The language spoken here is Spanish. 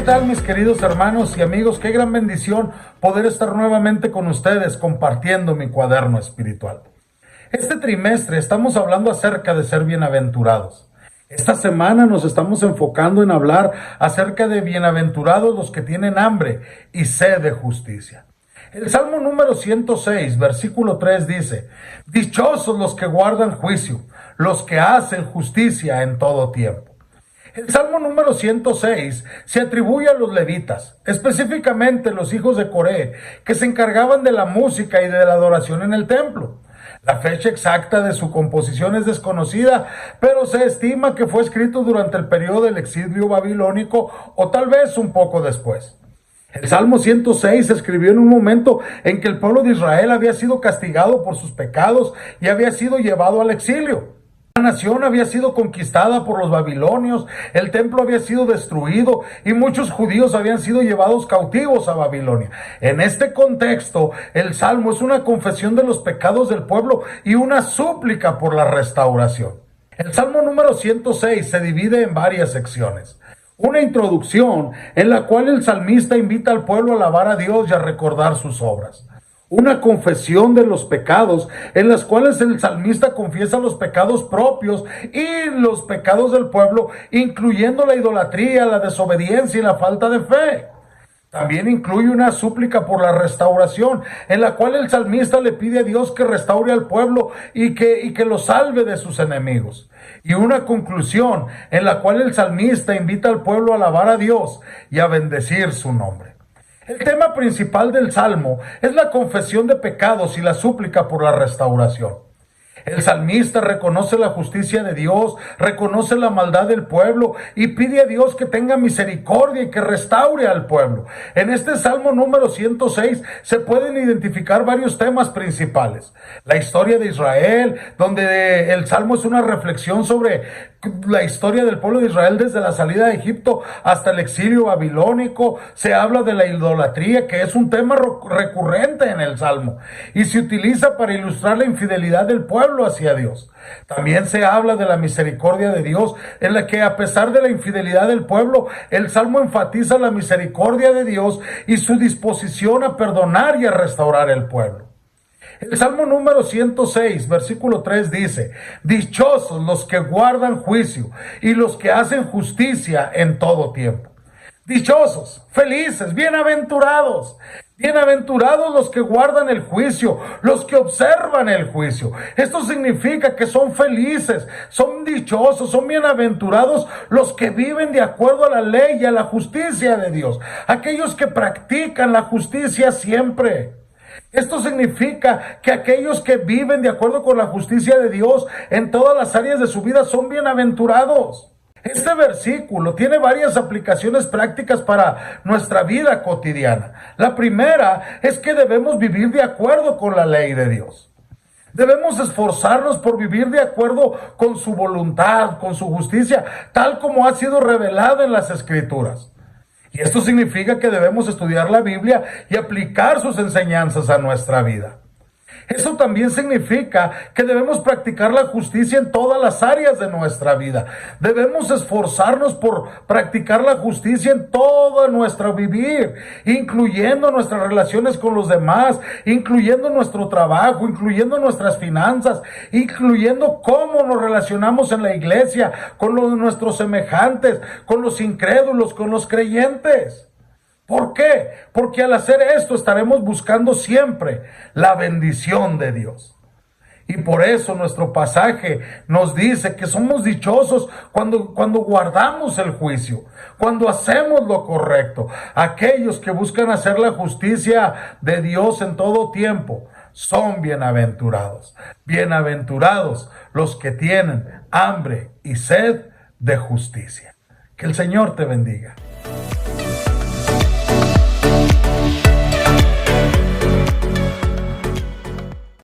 tal, mis queridos hermanos y amigos? Qué gran bendición poder estar nuevamente con ustedes compartiendo mi cuaderno espiritual. Este trimestre estamos hablando acerca de ser bienaventurados. Esta semana nos estamos enfocando en hablar acerca de bienaventurados los que tienen hambre y sed de justicia. El Salmo número 106, versículo 3 dice: dichosos los que guardan juicio, los que hacen justicia en todo tiempo. El Salmo número 106 se atribuye a los levitas, específicamente los hijos de Coré, que se encargaban de la música y de la adoración en el templo. La fecha exacta de su composición es desconocida, pero se estima que fue escrito durante el periodo del exilio babilónico o tal vez un poco después. El Salmo 106 se escribió en un momento en que el pueblo de Israel había sido castigado por sus pecados y había sido llevado al exilio. La nación había sido conquistada por los babilonios, el templo había sido destruido y muchos judíos habían sido llevados cautivos a Babilonia. En este contexto, el Salmo es una confesión de los pecados del pueblo y una súplica por la restauración. El Salmo número 106 se divide en varias secciones. Una introducción en la cual el salmista invita al pueblo a alabar a Dios y a recordar sus obras. Una confesión de los pecados, en las cuales el salmista confiesa los pecados propios y los pecados del pueblo, incluyendo la idolatría, la desobediencia y la falta de fe. También incluye una súplica por la restauración, en la cual el salmista le pide a Dios que restaure al pueblo y que lo salve de sus enemigos. Y una conclusión, en la cual el salmista invita al pueblo a alabar a Dios y a bendecir su nombre. El tema principal del Salmo es la confesión de pecados y la súplica por la restauración. El salmista reconoce la justicia de Dios, reconoce la maldad del pueblo y pide a Dios que tenga misericordia y que restaure al pueblo. En este Salmo número 106 se pueden identificar varios temas principales. La historia de Israel, donde el Salmo es una reflexión sobre la historia del pueblo de Israel desde la salida de Egipto hasta el exilio babilónico. Se habla de la idolatría, que es un tema recurrente en el Salmo y se utiliza para ilustrar la infidelidad del pueblo hacia Dios. También se habla de la misericordia de Dios, en la que a pesar de la infidelidad del pueblo, el Salmo enfatiza la misericordia de Dios y su disposición a perdonar y a restaurar el pueblo. El Salmo número 106, versículo 3 dice: dichosos los que guardan juicio y los que hacen justicia en todo tiempo. Dichosos, felices, bienaventurados. Bienaventurados los que guardan el juicio, los que observan el juicio. Esto significa que son felices, son dichosos, son bienaventurados los que viven de acuerdo a la ley y a la justicia de Dios. Aquellos que practican la justicia siempre. Esto significa que aquellos que viven de acuerdo con la justicia de Dios en todas las áreas de su vida son bienaventurados. Este versículo tiene varias aplicaciones prácticas para nuestra vida cotidiana. La primera es que debemos vivir de acuerdo con la ley de Dios. Debemos esforzarnos por vivir de acuerdo con su voluntad, con su justicia, tal como ha sido revelada en las Escrituras. Y esto significa que debemos estudiar la Biblia y aplicar sus enseñanzas a nuestra vida. Eso también significa que debemos practicar la justicia en todas las áreas de nuestra vida. Debemos esforzarnos por practicar la justicia en todo nuestro vivir, incluyendo nuestras relaciones con los demás, incluyendo nuestro trabajo, incluyendo nuestras finanzas, incluyendo cómo nos relacionamos en la iglesia, con nuestros semejantes, con los incrédulos, con los creyentes. ¿Por qué? Porque al hacer esto estaremos buscando siempre la bendición de Dios. Y por eso nuestro pasaje nos dice que somos dichosos cuando guardamos el juicio, cuando hacemos lo correcto. Aquellos que buscan hacer la justicia de Dios en todo tiempo son bienaventurados. Bienaventurados los que tienen hambre y sed de justicia. Que el Señor te bendiga.